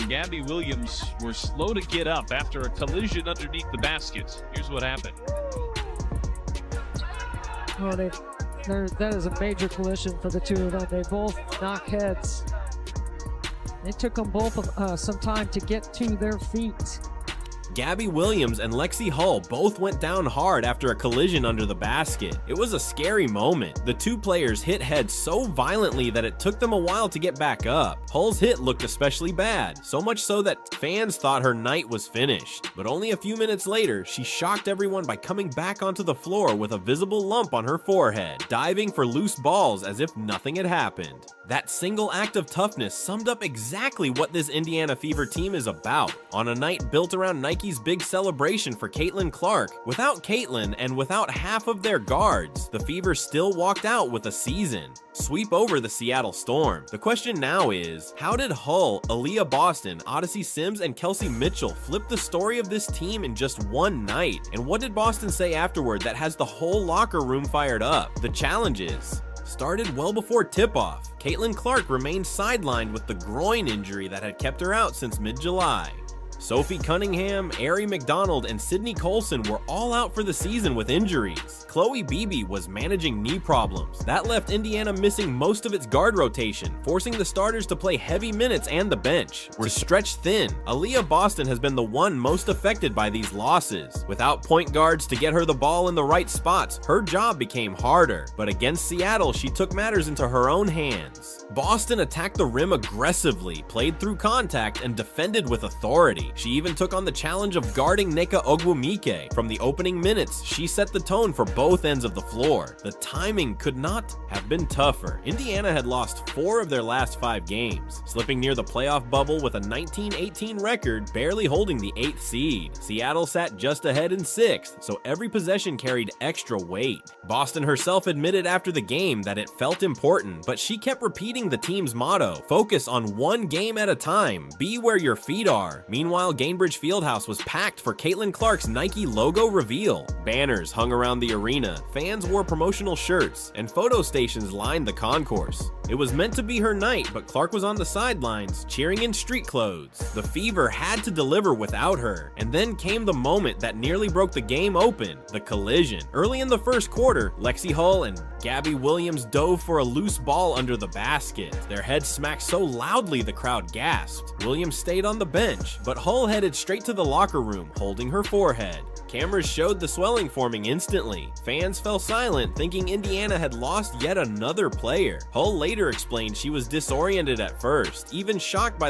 and Gabby Williams were slow to get up after a collision underneath the basket. Here's what happened. Oh, that is a major collision for the two of them. They both knock heads. It took them both some time to get to their feet. Gabby Williams and Lexi Hull both went down hard after a collision under the basket. It was a scary moment. The two players hit heads so violently that it took them a while to get back up. Hull's hit looked especially bad, so much so that fans thought her night was finished. But only a few minutes later, she shocked everyone by coming back onto the floor with a visible lump on her forehead, diving for loose balls as if nothing had happened. That single act of toughness summed up exactly what this Indiana Fever team is about. On a night built around Nike's big celebration for Caitlin Clark, without Caitlin and without half of their guards, the Fever still walked out with a season. Sweep over the Seattle Storm. The question now is, how did Hull, Aaliyah Boston, Odyssey Sims, and Kelsey Mitchell flip the story of this team in just one night? And what did Boston say afterward that has the whole locker room fired up? The challenges started well before tip-off. Caitlin Clark remained sidelined with the groin injury that had kept her out since mid-July. Sophie Cunningham, Ari McDonald, and Sydney Colson were all out for the season with injuries. Chloe Beebe was managing knee problems. That left Indiana missing most of its guard rotation, forcing the starters to play heavy minutes and the bench were stretched thin. Aaliyah Boston has been the one most affected by these losses. Without point guards to get her the ball in the right spots, her job became harder. But against Seattle, she took matters into her own hands. Boston attacked the rim aggressively, played through contact, and defended with authority. She even took on the challenge of guarding Nneka Ogwumike. From the opening minutes, she set the tone for both ends of the floor. The timing could not have been tougher. Indiana had lost 4 of their last 5 games, slipping near the playoff bubble with a 19-18 record, barely holding the 8th seed. Seattle sat just ahead in 6th, so every possession carried extra weight. Boston herself admitted after the game that it felt important, but she kept repeating the team's motto, focus on one game at a time, be where your feet are. Meanwhile, Gainbridge Fieldhouse was packed for Caitlin Clark's Nike logo reveal. Banners hung around the arena, fans wore promotional shirts, and photo stations lined the concourse. It was meant to be her night, but Clark was on the sidelines, cheering in street clothes. The Fever had to deliver without her, and then came the moment that nearly broke the game open, the collision. Early in the first quarter, Lexi Hull and Gabby Williams dove for a loose ball under the basket. Their heads smacked so loudly the crowd gasped. Williams stayed on the bench, but Hull headed straight to the locker room, holding her forehead. Cameras showed the swelling forming instantly. Fans fell silent, thinking Indiana had lost yet another player. Hull later explained she was disoriented at first, even shocked by